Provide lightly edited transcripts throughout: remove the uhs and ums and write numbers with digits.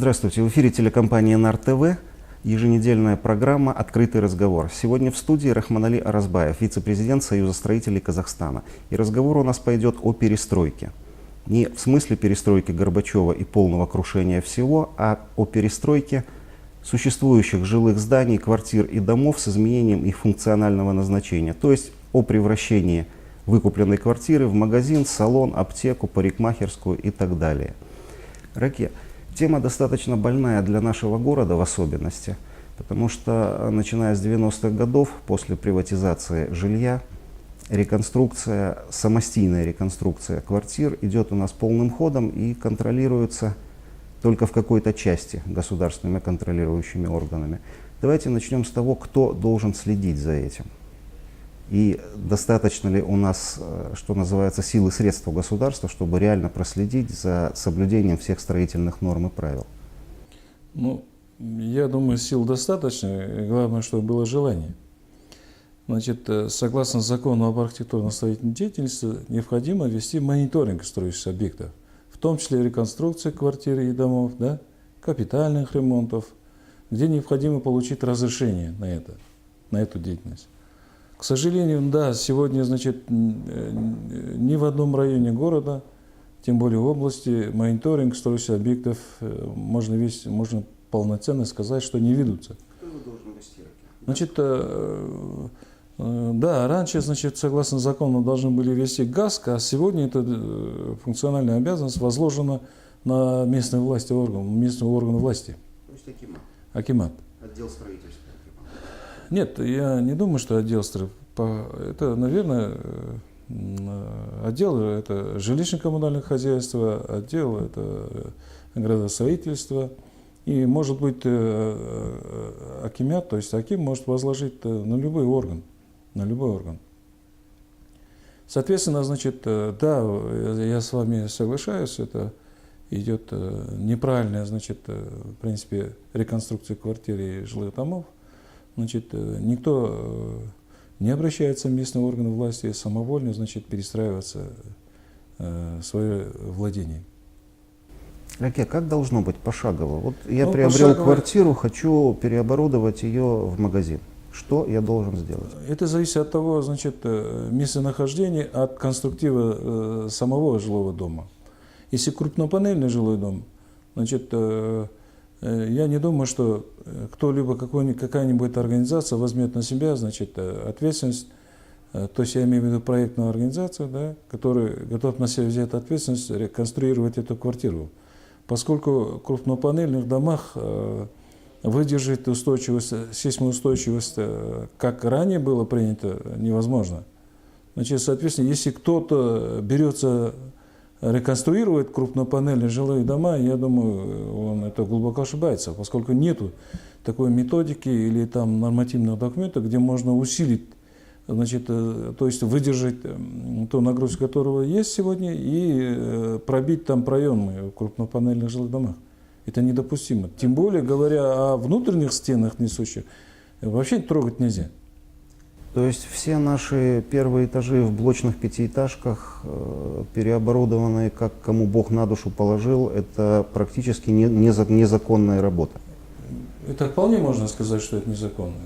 Здравствуйте, в эфире телекомпания НАР-ТВ, еженедельная программа «Открытый разговор». Сегодня в студии Рахманали Аразбаев, вице-президент Союза строителей Казахстана. И разговор у нас пойдет о перестройке. Не в смысле перестройки Горбачева и полного крушения всего, а о перестройке существующих жилых зданий, квартир и домов с изменением их функционального назначения. То есть о превращении выкупленной квартиры в магазин, салон, аптеку, парикмахерскую и так далее. Раке, тема достаточно больная для нашего города в особенности, потому что начиная с 90-х годов, после приватизации жилья, реконструкция, самостийная реконструкция квартир идет у нас полным ходом и контролируется только в какой-то части государственными контролирующими органами. Давайте начнем с того, кто должен следить за этим. И достаточно ли у нас, что называется, сил и средств у государства, чтобы реально проследить за соблюдением всех строительных норм и правил? Ну, я думаю, сил достаточно. Главное, чтобы было желание. Значит, согласно закону об архитектурно-строительной деятельности, необходимо вести мониторинг строящихся объектов, в том числе реконструкции квартир и домов, да, капитальных ремонтов, где необходимо получить разрешение на эту деятельность. К сожалению, да, сегодня, значит, ни в одном районе города, тем более в области, мониторинг строящихся объектов можно полноценно сказать, что не ведутся. Кто его должен вести? Значит, да, раньше, значит, согласно закону, должны были вести ГАСК, а сегодня эта функциональная обязанность возложена на местные власти местного органа власти. То есть Акимат. Акимат. Отдел строительства. Нет, я не думаю, что отдел это, наверное, отдел это жилищно-коммунальное хозяйство, отдел это градостроительство. И может быть Акимат, то есть Аким может возложить на любой орган. Соответственно, значит, да, я с вами соглашаюсь, это идет неправильная, значит, в принципе, реконструкция квартир и жилых домов. Значит, никто не обращается в местные органы власти самовольно, значит, перестраиваться свое владение. Раке, как должно быть пошагово? Вот я приобрел квартиру, хочу переоборудовать ее в магазин. Что я должен сделать? Это зависит от того, значит, местонахождения, от конструктива самого жилого дома. Если крупнопанельный жилой дом, значит, я не думаю, что кто-либо, какая-нибудь организация возьмет на себя, значит, ответственность, то есть я имею в виду проектную организацию, да, которая готова на себя взять ответственность реконструировать эту квартиру. Поскольку в крупнопанельных домах выдержать устойчивость, сейсмоустойчивость, как ранее было принято, невозможно. Значит, соответственно, если кто-то берется реконструировать крупнопанельные жилые дома, я думаю, он это глубоко ошибается, поскольку нету такой методики или там нормативного документа, где можно усилить, значит, то есть выдержать ту нагрузку, которая есть сегодня, и пробить там проемы в крупнопанельных жилых домах. Это недопустимо. Тем более, говоря о внутренних стенах несущих, вообще трогать нельзя. То есть все наши первые этажи в блочных пятиэтажках, переоборудованные, как кому Бог на душу положил, это практически незаконная работа. Это вполне можно сказать, что это незаконно.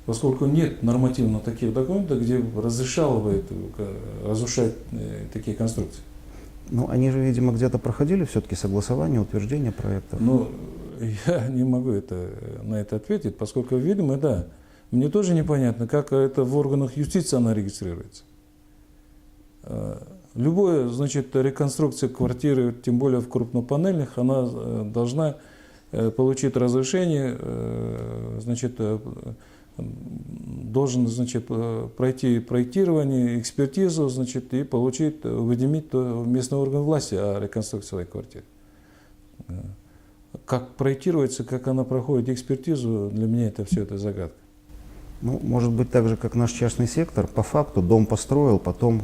Поскольку нет нормативно таких документов, где разрешало бы разрушать такие конструкции. Ну, они же, видимо, где-то проходили все-таки согласование, утверждение проектов. Ну, я не могу на это ответить, поскольку, видимо, да. Мне тоже непонятно, как это в органах юстиции она регистрируется. Любая, значит, реконструкция квартиры, тем более в крупнопанельных, она должна получить разрешение, значит, должен, значит, пройти проектирование, экспертизу, значит, и получить, уведомить местный орган власти о реконструкции своей квартиры. Как проектируется, как она проходит экспертизу, для меня это все это загадка. Ну, может быть, так же, как наш частный сектор, по факту дом построил, потом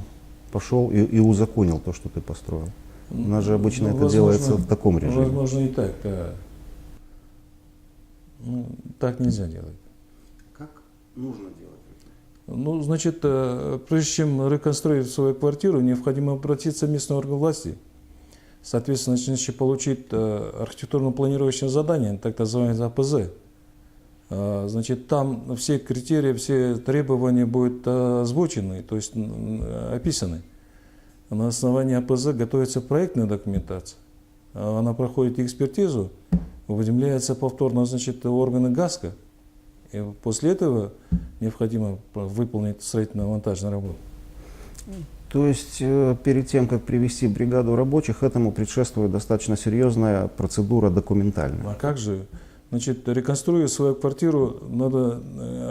пошел и узаконил то, что ты построил. У нас же обычно это делается в таком режиме. Возможно, и так, да. Ну, так нельзя делать. Как нужно делать? Ну, значит, прежде чем реконструировать свою квартиру, необходимо обратиться в местный орган власти. соответственно, значит, получить архитектурно-планировочное задание, так называемое АПЗ. Значит, там все критерии, все требования будут озвучены, то есть описаны. На основании АПЗ готовится проектная документация. Она проходит экспертизу, выделяется повторно, значит, органы ГАСКО. И после этого необходимо выполнить строительно-монтажную работу. То есть перед тем, как привести бригаду рабочих, этому предшествует достаточно серьезная процедура документальная. А как же? Значит, реконструируя свою квартиру, надо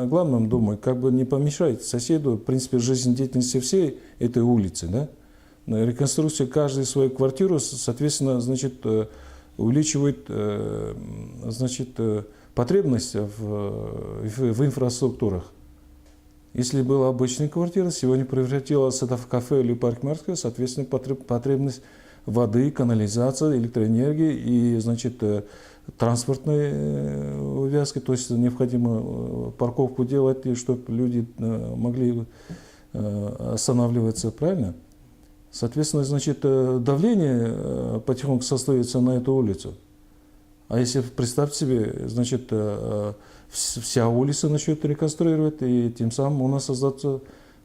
о главном думать, как бы не помешать соседу, в принципе, жизнедеятельности всей этой улицы, да? Реконструкция каждой своей квартиры, соответственно, значит, увеличивает, значит, потребность в инфраструктурах. Если была обычная квартира, сегодня превратилась это в кафе или парикмахерскую, соответственно, потребность воды, канализации, электроэнергии и, значит, транспортной увязки, то есть необходимо парковку делать, чтобы люди могли останавливаться, правильно? Соответственно, значит, давление потихоньку состоится на эту улицу. А если представьте себе, значит, вся улица начнет реконструировать, и тем самым у нас создадутся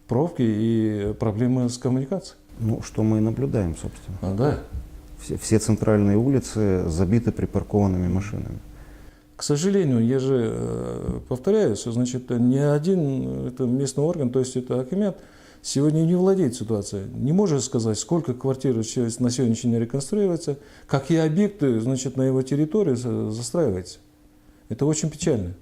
пробки и проблемы с коммуникацией. Ну, что мы и наблюдаем, собственно. Да. Все центральные улицы забиты припаркованными машинами. К сожалению, я же повторяюсь, значит, ни один это местный орган, то есть это Акимат, сегодня не владеет ситуацией. Не может сказать, сколько квартир на сегодняшний день реконструируется, какие объекты, значит, на его территории застраиваются. Это очень печально.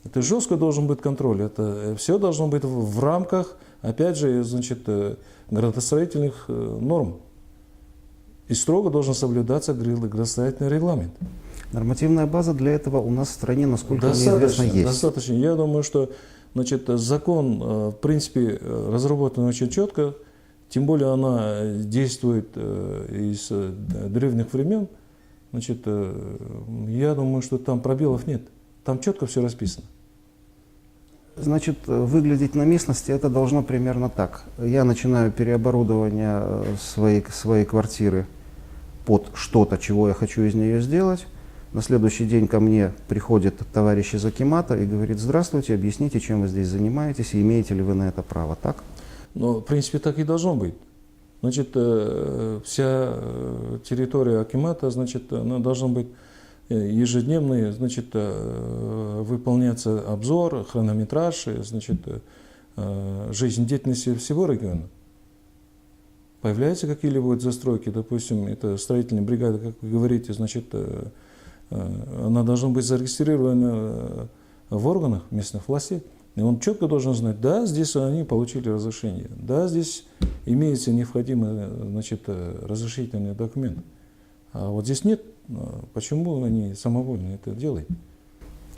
Это жестко должен быть контроль. Это все должно быть в рамках, опять же, значит, градостроительных норм. И строго должен соблюдаться градостроительный регламент. Нормативная база для этого у нас в стране, насколько мне известно, есть. Достаточно. Я думаю, что, значит, закон, в принципе, разработан очень четко, тем более она действует из древних времен. Значит, я думаю, что там пробелов нет. Там четко все расписано. Значит, выглядеть на местности это должно примерно так. Я начинаю переоборудование своей квартиры под что-то, чего я хочу из нее сделать. На следующий день ко мне приходит товарищ из Акимата и говорит: здравствуйте, объясните, чем вы здесь занимаетесь и имеете ли вы на это право, так? Ну, в принципе, так и должно быть. Значит, вся территория Акимата, значит, она должна быть ежедневной, значит, выполняться обзор, хронометраж, значит, жизнедеятельности всего региона. Появляются какие-либо застройки, допустим, это строительная бригада, как вы говорите, значит, она должна быть зарегистрирована в органах местных властей. И он четко должен знать, да, здесь они получили разрешение, да, здесь имеется необходимый, значит, разрешительный документ. А вот здесь нет. Почему они самовольно это делают?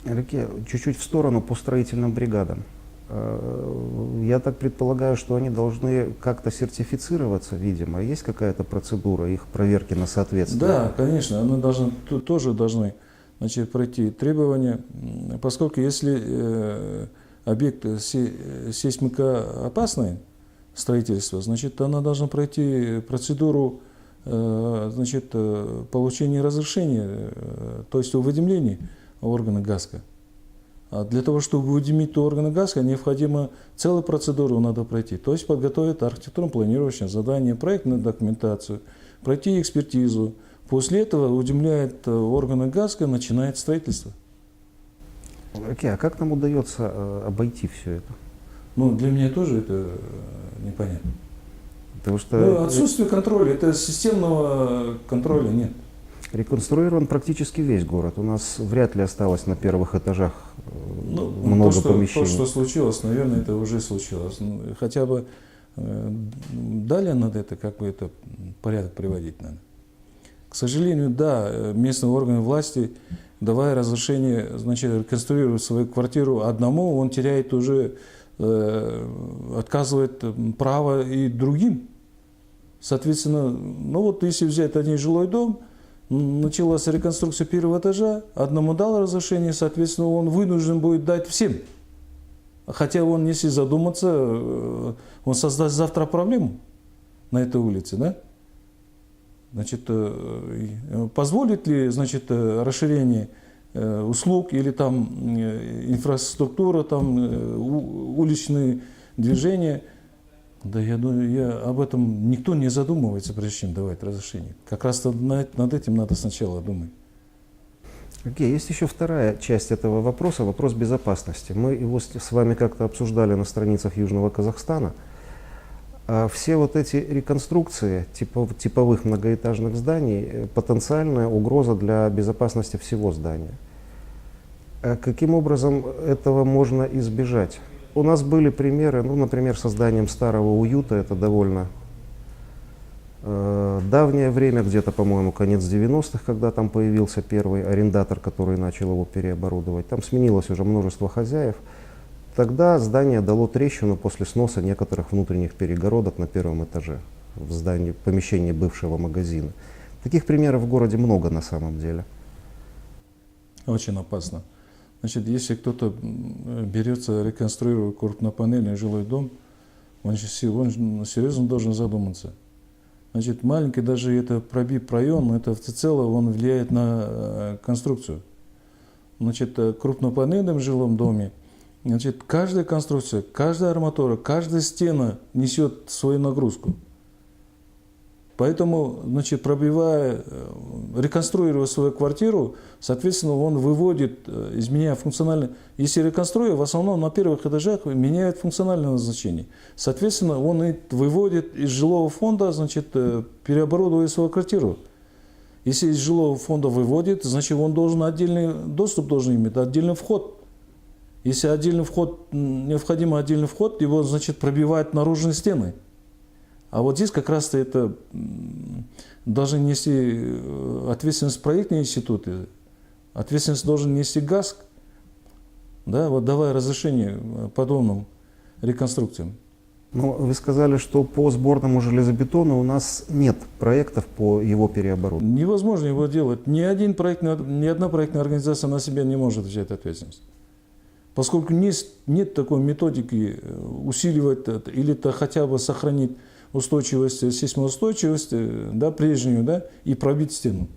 Алексей, чуть-чуть в сторону по строительным бригадам. Я так предполагаю, что они должны как-то сертифицироваться, видимо. Есть какая-то процедура их проверки на соответствие? Да, конечно, они тоже должны, значит, пройти требования, поскольку если объект сейсмикоопасное строительство, значит, она должна пройти процедуру, значит, получения разрешения, то есть уведомления органа ГАСКО. А для того, чтобы уведомить органы ГАСКО, необходимо целую процедуру надо пройти. То есть подготовить архитектурно-планировочное задание, проектную документацию, пройти экспертизу. После этого уведомляет органы ГАСКО, начинает строительство. Окей, а как нам удается обойти все это? Ну, для меня тоже это непонятно. Потому что Отсутствие контроля, это системного контроля нет. реконструирован практически весь город. У нас вряд ли осталось на первых этажах много помещений. То, что случилось, наверное, это уже случилось. Хотя бы далее надо это, как бы это порядок приводить надо. К сожалению, да, местные органы власти, давая разрешение, значит, реконструировать свою квартиру одному, он теряет уже, отказывает право и другим. Соответственно, ну вот если взять один жилой дом, началась реконструкция первого этажа, одному дал разрешение, соответственно, он вынужден будет дать всем. Хотя он, если задуматься, он создаст завтра проблему на этой улице, да? Значит, позволит ли, значит, расширение услуг или там инфраструктура, там уличные движения? Да я думаю, об этом никто не задумывается, прежде чем давать разрешение. Как раз над этим надо сначала думать. Окей, есть еще вторая часть этого вопроса, вопрос безопасности. Мы его с вами как-то обсуждали на страницах Южного Казахстана. Все вот эти реконструкции типовых многоэтажных зданий – потенциальная угроза для безопасности всего здания. Каким образом этого можно избежать? У нас были примеры, ну, например, с созданием Старого Уюта, это довольно давнее время, где-то, по-моему, конец 90-х, когда там появился первый арендатор, который начал его переоборудовать. Там сменилось уже множество хозяев. Тогда здание дало трещину после сноса некоторых внутренних перегородок на первом этаже в здании, помещении бывшего магазина. Таких примеров в городе много на самом деле. Очень опасно. Значит, если кто-то берется реконструировать крупнопанельный жилой дом, он серьезно должен задуматься. Значит, маленький даже это пробив район, это всецело он влияет на конструкцию. Значит, в крупнопанельном жилом доме, значит, каждая конструкция, каждая арматура, каждая стена несет свою нагрузку. Поэтому, значит, реконструируя свою квартиру, соответственно, он выводит, изменяя функциональное. Если реконструируя, в основном на первых этажах меняет функциональное назначение. Соответственно, он и выводит из жилого фонда, значит, переоборудуя свою квартиру. Если из жилого фонда выводит, значит, он должен отдельный доступ должен иметь, отдельный вход. Если отдельный вход, необходимо отдельный вход, его, значит, пробивать наружные стены. А вот здесь как раз-то это должны нести ответственность проектные институты, ответственность должен нести ГАСК, да, вот давая разрешение подобным реконструкциям. Ну, вы сказали, что по сборному железобетону у нас нет проектов по его переоборудованию. Невозможно его делать. Ни одна проектная организация на себя не может взять ответственность. Поскольку нет такой методики усиливать или хотя бы сохранить устойчивость, сейсмоустойчивость, да, прежнюю, да, и пробить стену.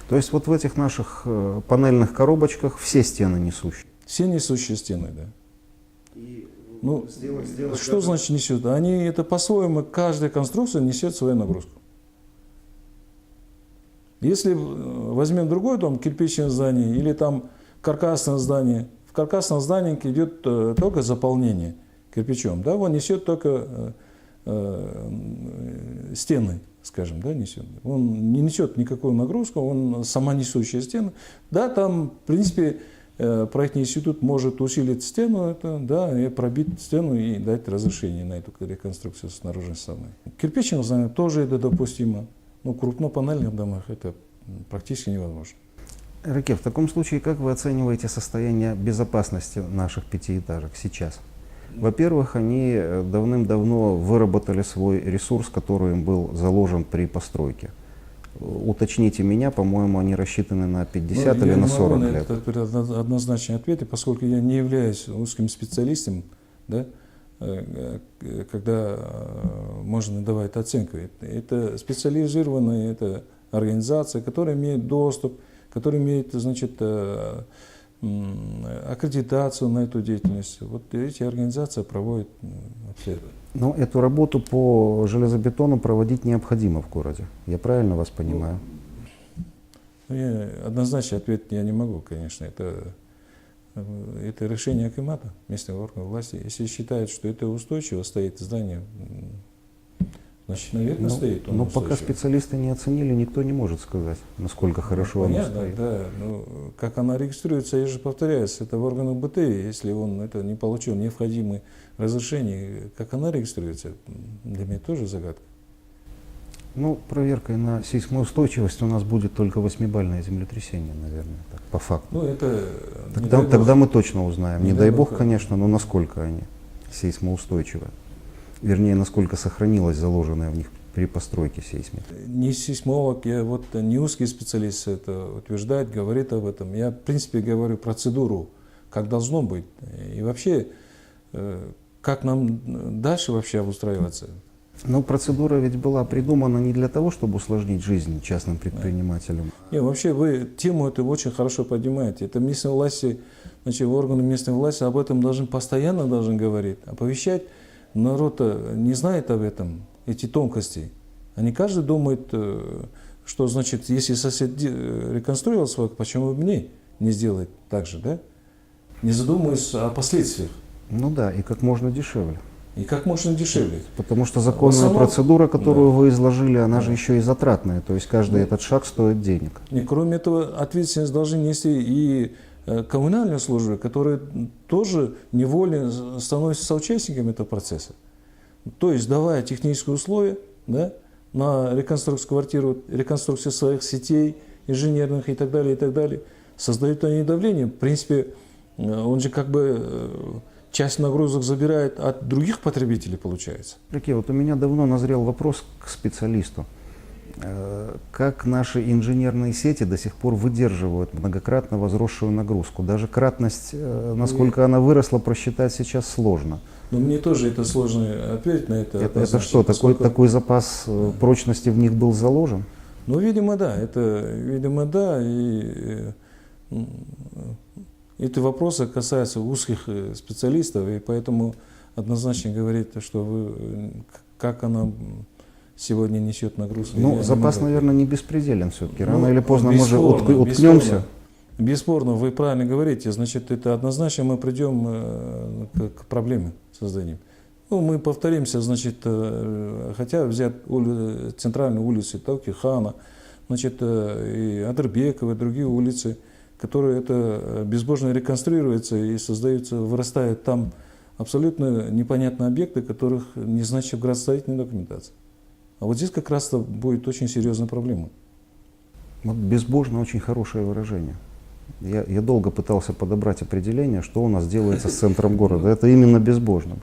То есть вот в этих наших панельных коробочках все стены несущие? Все несущие стены, да. Ну, что значит несет? Они это по-своему, каждая конструкция несет свою нагрузку. Если возьмем другой дом, кирпичное здание или там каркасное здание, в каркасном здании идет только заполнение кирпичом, да, он несет только стены, скажем, да, несет. Он не несет никакую нагрузку, он сама несущая стена. Да, там, в принципе, проектный институт может усилить стену, это, да, и пробить стену и дать разрешение на эту реконструкцию с наружной стороны. Кирпичным зданием тоже это допустимо, но в крупнопанельных домах это практически невозможно. Раке, в таком случае, как вы оцениваете состояние безопасности наших пятиэтажек сейчас? Во-первых, они давным-давно выработали свой ресурс, который им был заложен при постройке. Уточните меня, по-моему, они рассчитаны на 50 или на 40 лет. Я не могу на однозначный ответ, поскольку я не являюсь узким специалистом, да, когда можно давать оценку. Это специализированная организация, которая имеет доступ, которая имеет, значит, аккредитацию на эту деятельность. Вот эти организации проводят обследование. Но эту работу по железобетону проводить необходимо в городе. Я правильно вас понимаю? Однозначный ответ я не могу, конечно. Это решение акимата, местного органа власти. Если считают, что это устойчиво, стоит здание, значит, наверное, стоит. Но пока специалисты не оценили, никто не может сказать, насколько хорошо оно стоит. Да, ну, как она регистрируется, я же повторяюсь, это в органах БТ, если он это не получил необходимые разрешения, как она регистрируется, для меня тоже загадка. Ну, проверкой на сейсмоустойчивость у нас будет только 8-бальное землетрясение, наверное, так, по факту. Ну, это тогда мы точно узнаем. Не дай бог, конечно, но насколько они сейсмоустойчивы. Вернее, насколько сохранилось заложенное в них при постройке сейсмики. Не сейсмолог, я вот не узкий специалист это утверждает, говорит об этом. Я, в принципе, говорю процедуру, как должно быть. И вообще, как нам дальше вообще обустраиваться. Но процедура ведь была придумана не для того, чтобы усложнить жизнь частным предпринимателям. Не, вообще вы тему эту очень хорошо поднимаете. Это местные власти, значит, органы местной власти об этом постоянно должны говорить, оповещать. Народ не знает об этом, эти тонкости. Они каждый думает, что значит, если сосед реконструировал свой, почему бы мне не сделать так же, да? Не задумываясь о последствиях. Ну да, и как можно дешевле. И как можно дешевле. Потому что законная основном, процедура, которую да, вы изложили, она же еще и затратная. То есть каждый этот шаг стоит денег. И кроме этого, ответственность должны нести и коммунальные службы, которые тоже невольно становятся соучастниками этого процесса. То есть, давая технические условия, да, на реконструкцию квартиры, реконструкцию своих сетей инженерных и так далее, создают они давление. В принципе, он же как бы часть нагрузок забирает от других потребителей, получается. Окей, вот у меня давно назрел вопрос к специалисту. Как наши инженерные сети до сих пор выдерживают многократно возросшую нагрузку? Даже кратность, насколько она выросла, просчитать сейчас сложно. Но мне тоже это сложно ответить на это. Это что, такой запас прочности в них был заложен? Ну, видимо, да. Видимо, да. И эти вопросы касаются узких специалистов, и поэтому однозначно говорить, что как она сегодня несет нагрузку. Ну, запас, наверное, не беспределен все-таки. Рано или поздно мы же бесспорно, уткнемся. Бесспорно, вы правильно говорите. Значит, это однозначно мы придем к проблеме создания. Ну, мы повторимся, значит, хотя взять центральную улицу Таукихана, значит, и Адырбекова, и другие улицы, которые это безбожно реконструируются и создаются, вырастают там абсолютно непонятные объекты, которых не значит в градостроительной документации. А вот здесь как раз-то будет очень серьезная проблема. Вот безбожно очень хорошее выражение. Я долго пытался подобрать определение, что у нас делается с центром города. Это именно безбожно.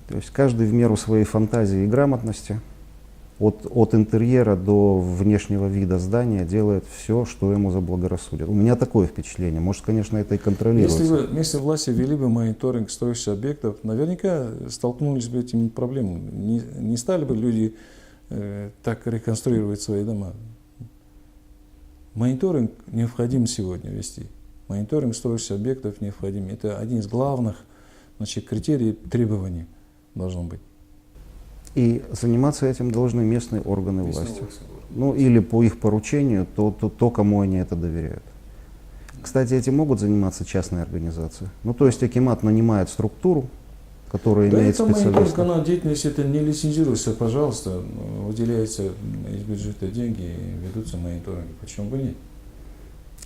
То есть каждый в меру своей фантазии и грамотности, от интерьера до внешнего вида здания, делает все, что ему заблагорассудит. У меня такое впечатление. Может, конечно, это и контролируется. Если бы местные власти ввели бы мониторинг строящихся объектов, наверняка столкнулись бы с этими проблемами. Не стали бы люди так реконструировать свои дома. Мониторинг необходим сегодня вести. Мониторинг строящихся объектов необходим. Это один из главных, значит, критерий требований должно быть. И заниматься этим должны местные органы власти. Ну, или по их поручению, то, кому они это доверяют. Кстати, этим могут заниматься частные организации. Ну, то есть Акимат нанимает структуру, которая имеет специалистов. Да, это мониторинг деятельности, это не лицензируется, пожалуйста, выделяются из бюджета деньги и ведутся мониторинги. Почему бы нет?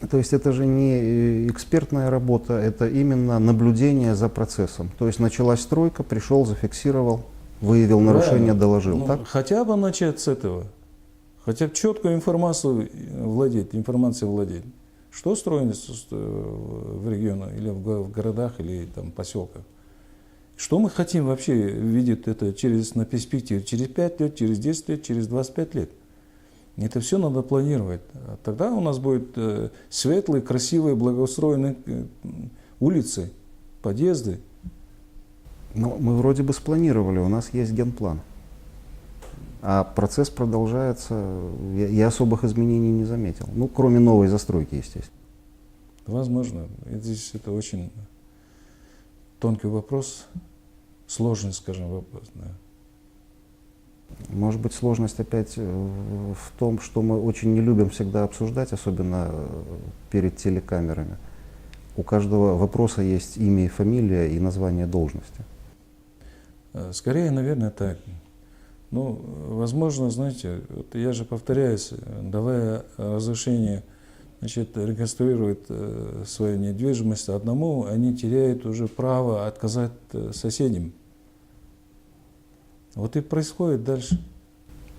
То есть это же не экспертная работа, это именно наблюдение за процессом. То есть началась стройка, пришел, зафиксировал, выявил нарушение, доложил. Ну, так? хотя бы начать с этого. Хотя бы четкую информацией владеть. Что строено в регионах, или в городах, или там, поселках. Что мы хотим вообще видеть это на перспективе? Через 5 лет, через 10 лет, через 25 лет. Это все надо планировать. Тогда у нас будут светлые, красивые, благоустроенные улицы, подъезды. Ну, мы вроде бы спланировали, у нас есть генплан. А процесс продолжается, я особых изменений не заметил. Ну, кроме новой застройки, естественно. Возможно. Здесь это очень тонкий вопрос, сложный, скажем, вопрос. Да. Может быть, сложность опять в том, что мы очень не любим всегда обсуждать, особенно перед телекамерами. У каждого вопроса есть имя и фамилия и название должности. Скорее, наверное, так. Ну, возможно, знаете, вот я же повторяюсь, давая разрешение, значит, реконструировать свою недвижимость одному, они теряют уже право отказать соседям. Вот и происходит дальше.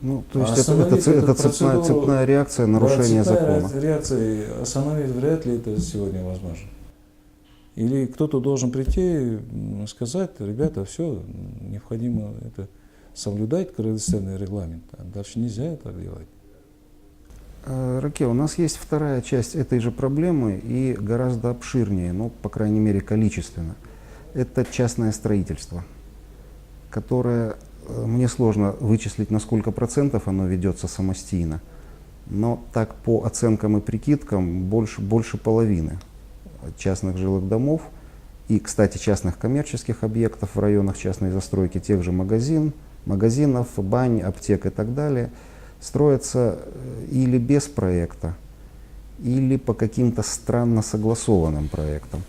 Ну, то есть это цепная реакция нарушения закона. Реакция остановить вряд ли это сегодня возможно. Или кто-то должен прийти и сказать: ребята, все, необходимо это соблюдать градостроительный регламент, а дальше нельзя это делать. Раке, у нас есть вторая часть этой же проблемы и гораздо обширнее, ну, по крайней мере, количественно. Это частное строительство, которое мне сложно вычислить, на сколько процентов оно ведется самостийно, но так по оценкам и прикидкам больше половины частных жилых домов и, кстати, частных коммерческих объектов в районах частной застройки, тех же магазинов, бань, аптек и так далее, строятся или без проекта, или по каким-то странно согласованным проектам.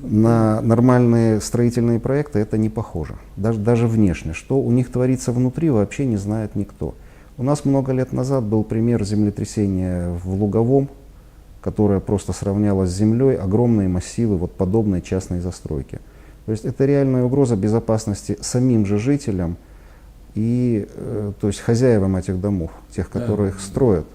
На нормальные строительные проекты это не похоже, даже внешне. Что у них творится внутри, вообще не знает никто. У нас много лет назад был пример землетрясения в Луговом, которое просто сравняло с землей огромные массивы вот подобной частной застройки. То есть это реальная угроза безопасности самим же жителям и то есть хозяевам этих домов, тех, которые их строят.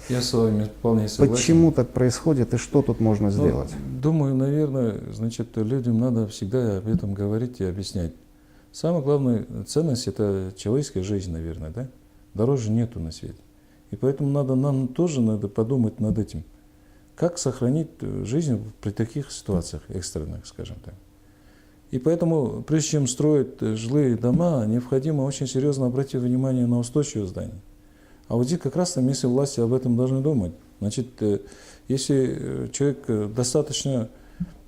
Я с вами вполне согласен. Почему так происходит и что тут можно сделать? Думаю, наверное, значит, людям надо всегда об этом говорить и объяснять. Самая главная ценность – это человеческая жизнь, наверное, да? Дороже нету на свете. И поэтому нам тоже надо подумать над этим. Как сохранить жизнь при таких ситуациях экстренных, скажем так. И поэтому, прежде чем строить жилые дома, необходимо очень серьезно обратить внимание на устойчивость зданий. А вот здесь как раз местные власти об этом должны думать. Значит, если человек достаточно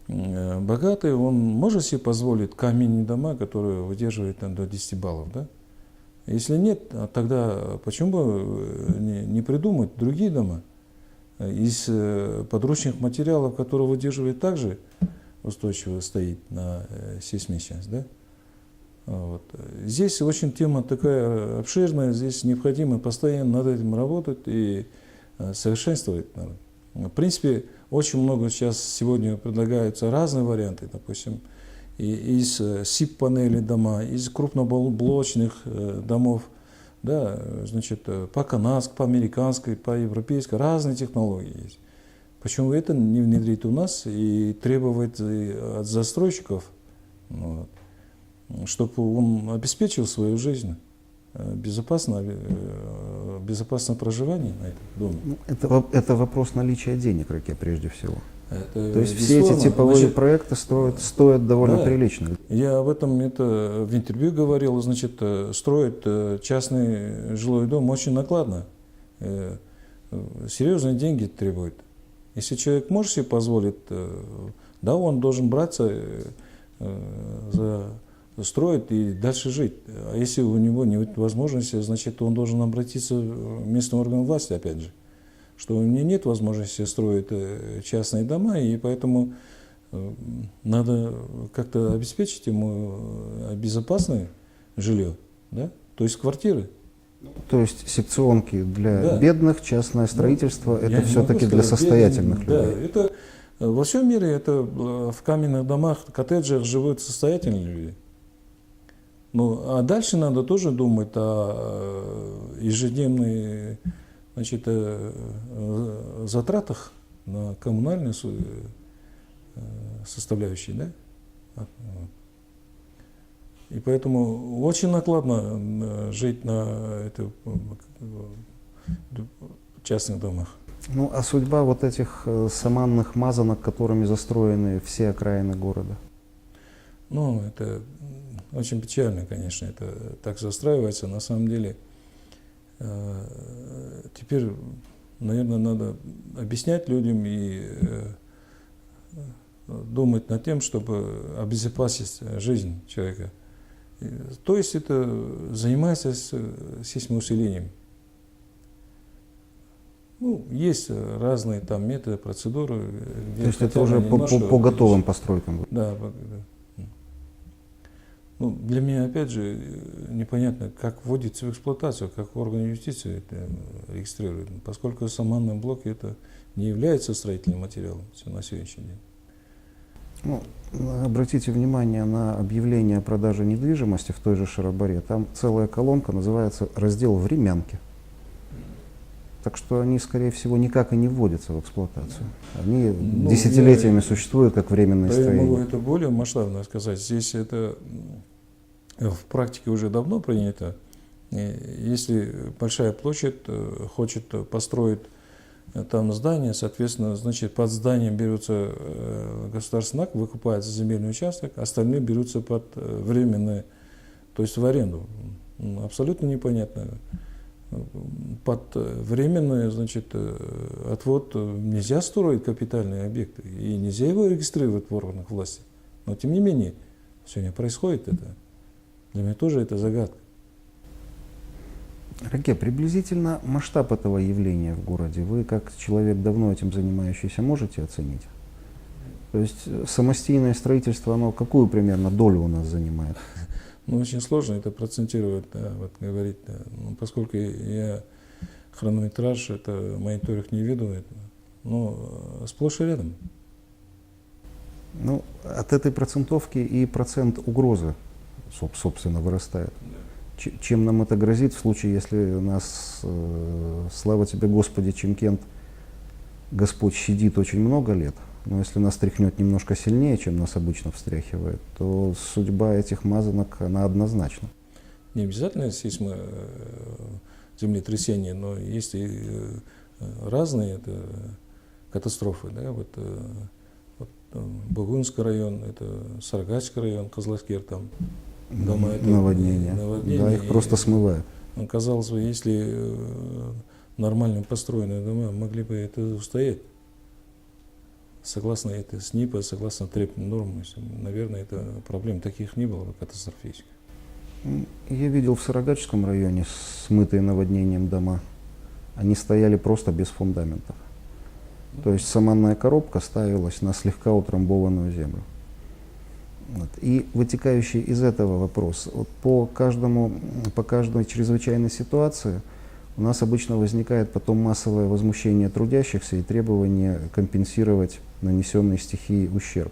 богатый, он может себе позволить каменные дома, которые выдерживают до 10 баллов, да? Если нет, тогда почему бы не придумать другие дома из подручных материалов, которые выдерживают также устойчиво стоит на сейсмичность, да? Вот. Здесь очень тема такая обширная, здесь необходимо постоянно над этим работать и совершенствовать надо. В принципе, очень много сейчас сегодня предлагаются разные варианты, допустим, из СИП-панелей дома, из крупноблочных домов, да, значит, по-канадски, по-американски, по-европейски, разные технологии есть. Почему это не внедрить у нас и требовать от застройщиков, вот, чтобы он обеспечил свою жизнь, безопасное проживание на этом доме. Это вопрос наличия денег, Раке, прежде всего. Это то есть все эти типовые проекты стоят довольно прилично. Я об этом в интервью говорил. Значит, строить частный жилой дом очень накладно. Серьезные деньги требует. Если человек может себе позволить, да, он должен браться за строить и дальше жить. А если у него нет возможности, значит, он должен обратиться в местный орган власти, опять же, что у него нет возможности строить частные дома, и поэтому надо как-то обеспечить ему безопасное жилье, да? То есть квартиры. То есть секционки для бедных, частное строительство, это все-таки для состоятельных людей. Да, это во всем мире это в каменных домах, коттеджах живут состоятельные люди. Ну, а дальше надо тоже думать о ежедневной, значит, затратах на коммунальные составляющие, да? И поэтому очень накладно жить на частных домах. Ну, а судьба вот этих саманных мазанок, которыми застроены все окраины города? Ну, это очень печально, конечно, это так застраивается. На самом деле, теперь, наверное, надо объяснять людям и думать над тем, чтобы обезопасить жизнь человека. То есть это занимается сейсмоусилением. Ну, есть разные там методы, процедуры. То есть это уже по готовым постройкам? Да. Ну, для меня, опять же, непонятно, как вводится в эксплуатацию, как органы юстиции это регистрируют, поскольку саманные блоки это не является строительным материалом на сегодняшний день. Ну, обратите внимание на объявление о продаже недвижимости в той же Шарабаре. Там целая колонка называется «Раздел времянки». Так что они, скорее всего, никак и не вводятся в эксплуатацию. Они десятилетиями существуют как временные строения. Я могу это более масштабно сказать. Здесь это в практике уже давно принято. Если большая площадь хочет построить там здание, соответственно, значит, под зданием берется государственный акт, выкупается земельный участок, остальные берутся под временные, то есть в аренду. Абсолютно непонятно. Под временный, значит, отвод нельзя строить капитальные объекты, и нельзя его регистрировать в органах власти. Но тем не менее, сегодня происходит это. Для меня тоже это загадка. Раке, приблизительно масштаб этого явления в городе вы, как человек, давно этим занимающийся, можете оценить? То есть самостийное строительство, оно какую примерно долю у нас занимает? Ну, очень сложно это процентировать, да, вот говорить. Да. Ну, поскольку я хронометраж, это мониторинг не веду, но сплошь и рядом. Ну, от этой процентовки и процент угрозы, собственно, вырастает. Чем нам это грозит в случае, если нас, слава тебе Господи, Чимкент, Господь щадит очень много лет, но если нас тряхнет немножко сильнее, чем нас обычно встряхивает, то судьба этих мазанок, она однозначна. Не обязательно сейсмо, землетрясения, но есть и разные это катастрофы. Да? Вот Бугунский район, это Сарагачский район, Козласкер, там дома, это наводнения. Да, их просто смывают. Казалось бы, если нормально построенные дома могли бы это устоять. Согласно это СНИПа, согласно требованиям нормы, наверное, это проблем таких не было бы катастрофических. Я видел в Сарагачском районе смытые наводнением дома. Они стояли просто без фундаментов. То есть саманная коробка ставилась на слегка утрамбованную землю. Вот. И вытекающий из этого вопрос. Вот по каждой чрезвычайной ситуации у нас обычно возникает потом массовое возмущение трудящихся и требование компенсировать нанесенный стихией ущерб.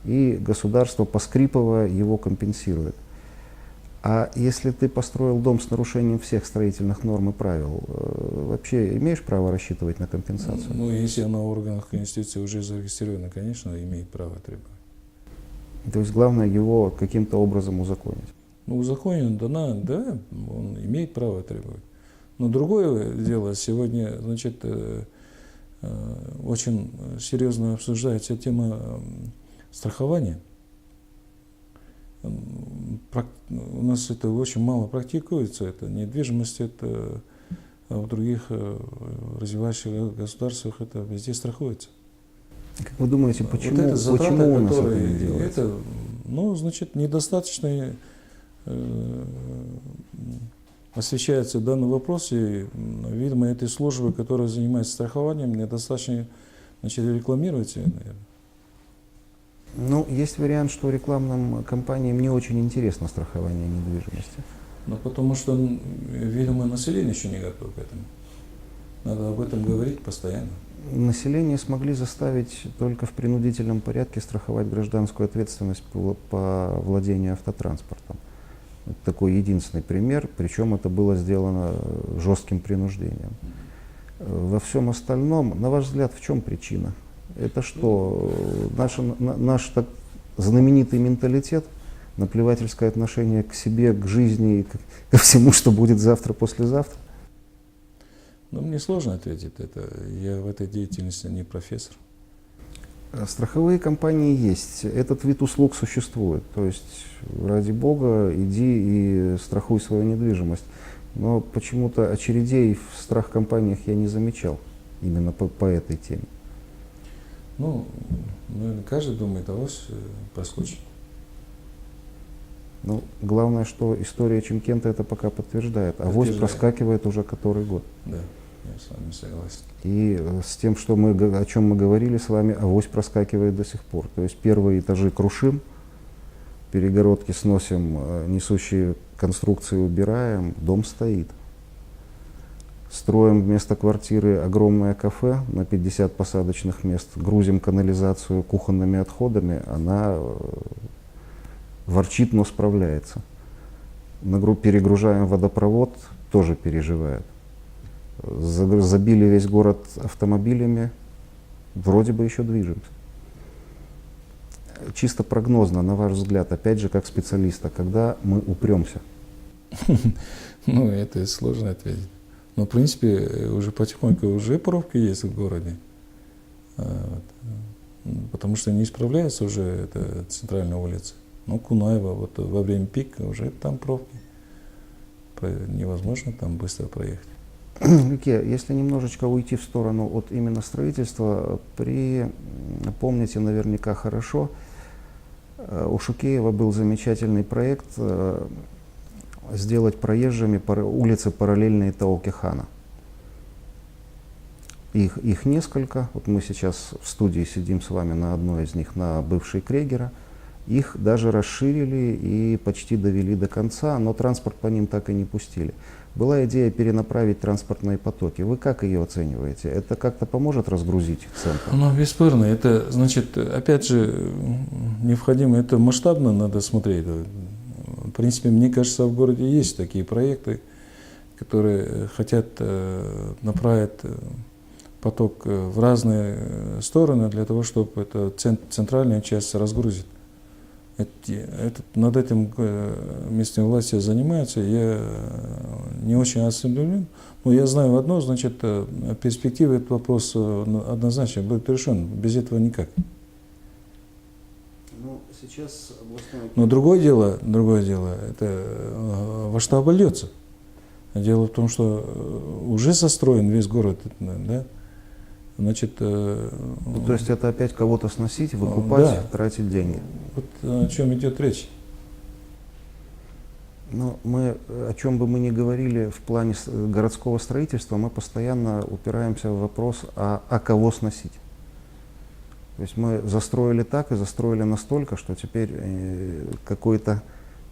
И государство, поскрипово, его компенсирует. А если ты построил дом с нарушением всех строительных норм и правил, вообще имеешь право рассчитывать на компенсацию? Ну, если она в органах институции уже зарегистрирована, конечно, имеет право требовать. То есть главное его каким-то образом узаконить. Ну, узаконен, да, он имеет право требовать. Но другое дело, сегодня, значит, очень серьезно обсуждается тема страхования. У нас это очень мало практикуется, это недвижимость, это в других развивающихся государствах это везде страхуется. Как вы думаете, почему, вот это затраты, почему у нас это которые, не делается? это, ну, значит, недостаточно освещается данный вопрос, и, видимо, этой службы, которая занимается страхованием, недостаточно, значит, рекламируется, наверное. Ну, есть вариант, что рекламным компаниям не очень интересно страхование недвижимости. Но потому что, видимо, население еще не готово к этому. Надо об этом говорить постоянно. Население смогли заставить только в принудительном порядке страховать гражданскую ответственность по владению автотранспортом. Это такой единственный пример, причем это было сделано жестким принуждением. Во всем остальном, на ваш взгляд, в чем причина? Это что, наш так знаменитый менталитет, наплевательское отношение к себе, к жизни и ко всему, что будет завтра, послезавтра? Ну, мне сложно ответить это. Я в этой деятельности не профессор. Страховые компании есть. Этот вид услуг существует. То есть, ради бога, иди и страхуй свою недвижимость. Но почему-то очередей в страхкомпаниях я не замечал именно по этой теме. Ну, наверное, каждый думает, авось проскочит. Ну, главное, что история Чимкента это пока подтверждает. Авось проскакивает уже который год. Да, я с вами согласен. И с тем, что о чем мы говорили с вами, авось проскакивает до сих пор. То есть первые этажи крушим, перегородки сносим, несущие конструкции убираем, дом стоит. Строим вместо квартиры огромное кафе на 50 посадочных мест, грузим канализацию кухонными отходами, она ворчит, но справляется. Перегружаем водопровод, тоже переживает. Забили весь город автомобилями, вроде бы еще движемся. Чисто прогнозно, на ваш взгляд, опять же, как специалиста, когда мы упремся? Ну, это сложно ответить. Но, в принципе, уже потихоньку уже пробки есть в городе. Потому что не исправляется уже эта центральная улица. Ну, Кунаева, вот во время пика уже там пробки. невозможно там быстро проехать. Луке, если немножечко уйти в сторону от именно строительства, помните наверняка хорошо, у Шукеева был замечательный проект сделать проезжими улицы, параллельные Таоке Хана. Их несколько. Вот мы сейчас в студии сидим с вами на одной из них, на бывшей Крегера. Их даже расширили и почти довели до конца, но транспорт по ним так и не пустили. Была идея перенаправить транспортные потоки. Вы как ее оцениваете? Это как-то поможет разгрузить центр? Ну, бесспорно. Это, значит, опять же, необходимо, это масштабно надо смотреть. В принципе, мне кажется, в городе есть такие проекты, которые хотят направить поток в разные стороны для того, чтобы эту центральную часть разгрузить. Над этим местные власти занимаются. Я не очень осведомлен, но я знаю одно, значит, в перспективе этот вопрос однозначно будет решен. Без этого никак. Ну, сейчас областной... Но другое дело, это во что обольется. Дело в том, что уже застроен весь город, да? Значит, то есть это опять кого-то сносить, выкупать, да. Тратить деньги. Вот о чем идет речь. Ну, о чем бы мы ни говорили в плане городского строительства, мы постоянно упираемся в вопрос, а кого сносить. То есть мы застроили так и застроили настолько, что теперь какой-то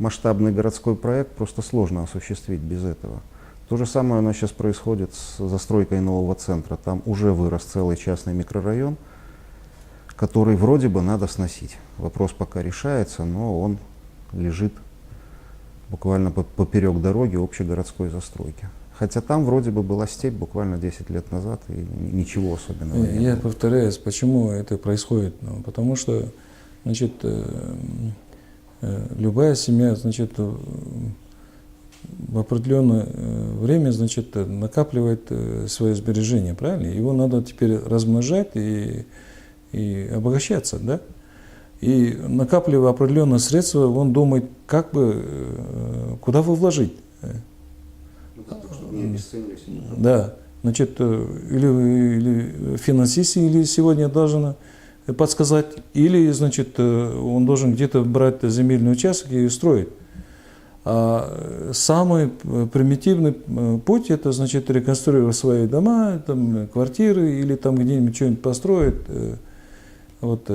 масштабный городской проект просто сложно осуществить без этого. То же самое у нас сейчас происходит с застройкой нового центра. Там уже вырос целый частный микрорайон, который вроде бы надо сносить. Вопрос пока решается, но он лежит буквально поперек дороги общегородской застройки. Хотя там вроде бы была степь буквально 10 лет назад, и ничего особенного не было. Я повторяюсь, почему это происходит? Ну, потому что, значит, любая семья, значит, в определенное время, значит, накапливает свои сбережения, правильно? Его надо теперь размножать и обогащаться, да? И накапливая определенные средства, он думает, как бы, куда его вложить. Чтобы не обесценились. Да, значит, или финансист или сегодня должен подсказать, или, значит, он должен где-то брать земельный участок и строить. А самый примитивный путь — это, значит, реконструировать свои дома, там, квартиры, или там где-нибудь что-нибудь построить, вот,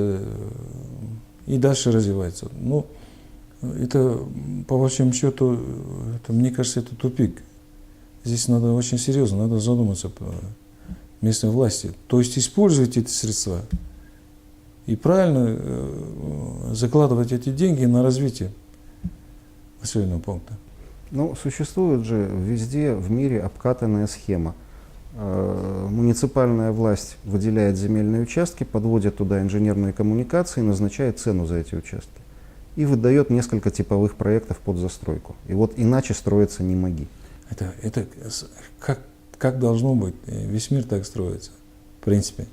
и дальше развивается. Ну, это, по большому счету, мне кажется, это тупик. Здесь надо очень серьезно, надо задуматься по местной власти. То есть использовать эти средства и правильно закладывать эти деньги на развитие населенного пункта. Ну, существует же везде в мире обкатанная схема. Муниципальная власть выделяет земельные участки, подводит туда инженерные коммуникации, назначает цену за эти участки и выдает несколько типовых проектов под застройку. И вот иначе строиться не моги. Это как должно быть? Весь мир так строится, в принципе.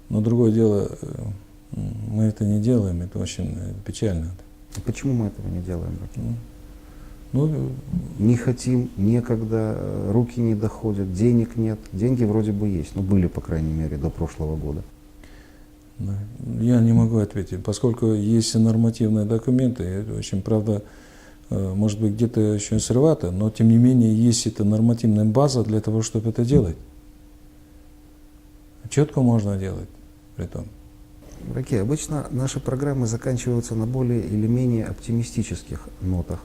Но другое дело, мы это не делаем, это очень печально. Почему мы этого не делаем? Ну, не хотим, некогда, руки не доходят, денег нет. Деньги вроде бы есть, но были, по крайней мере, до прошлого года. Я не могу ответить, поскольку есть нормативные документы, это очень, правда, может быть, где-то еще сыровато, но тем не менее есть эта нормативная база для того, чтобы это делать. Четко можно делать при том. Раки, обычно наши программы заканчиваются на более или менее оптимистических нотах.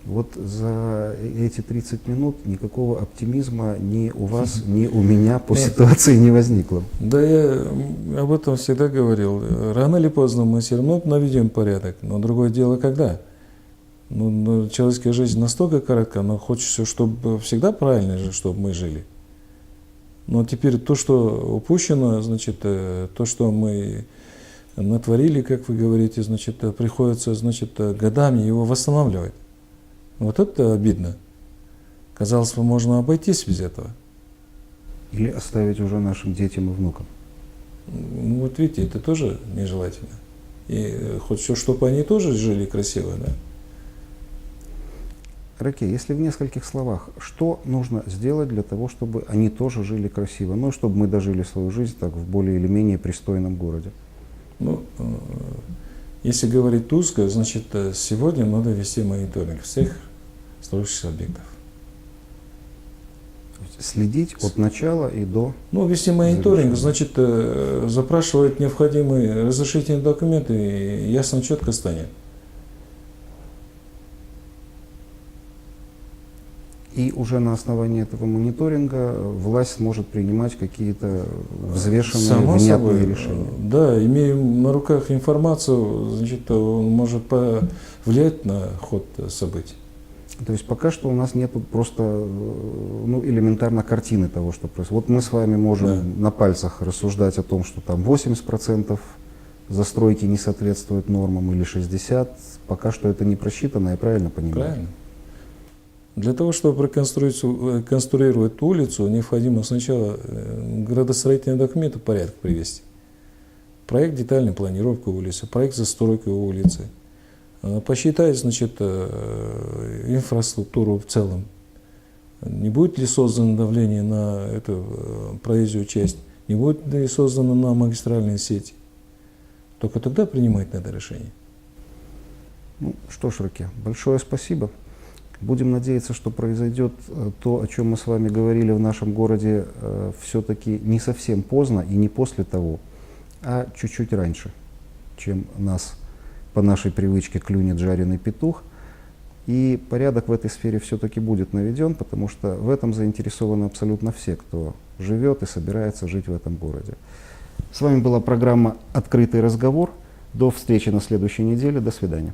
Вот за эти 30 минут никакого оптимизма ни у вас, ни у меня по ситуации не возникло. Да, я об этом всегда говорил. Рано или поздно мы все равно наведем порядок, но другое дело когда. Ну, человеческая жизнь настолько коротка, но хочется, чтобы всегда правильно же, чтобы мы жили. Но теперь то, что упущено, значит, то, что мы натворили, как вы говорите, значит, приходится, значит, годами его восстанавливать. Вот это обидно. Казалось бы, можно обойтись без этого. Или оставить уже нашим детям и внукам. Ну, вот видите, это тоже нежелательно. И хочется, чтобы они тоже жили красиво, да? Раке, если в нескольких словах, что нужно сделать для того, чтобы они тоже жили красиво, ну и чтобы мы дожили свою жизнь так в более или менее пристойном городе? Ну, если говорить узко, значит, сегодня надо вести мониторинг всех строящихся объектов. Следить от начала и до... Ну, вести мониторинг, завершения. значит, запрашивать необходимые разрешительные документы, и ясно, четко станет. И уже на основании этого мониторинга власть может принимать какие-то взвешенные, Само внятные собой, решения. да, имея на руках информацию, значит, он может повлиять на ход событий. То есть пока что у нас нет просто ну, элементарно картины того, что происходит. Вот мы с вами можем на пальцах рассуждать о том, что там 80% застройки не соответствует нормам или 60%. Пока что это не просчитано, я правильно понимаю? Правильно. Для того, чтобы конструировать улицу, необходимо сначала градостроительные документы в порядок привести. Проект детальной планировки улицы, проект застройки улицы. Посчитать, значит, инфраструктуру в целом. Не будет ли создано давление на эту проезжую часть, не будет ли создано на магистральные сети. Только тогда принимать надо решение. Ну, что ж, Раке, большое спасибо. Будем надеяться, что произойдет то, о чем мы с вами говорили в нашем городе, все-таки не совсем поздно и не после того, а чуть-чуть раньше, чем нас по нашей привычке клюнет жареный петух. И порядок в этой сфере все-таки будет наведен, потому что в этом заинтересованы абсолютно все, кто живет и собирается жить в этом городе. С вами была программа «Открытый разговор». До встречи на следующей неделе. До свидания.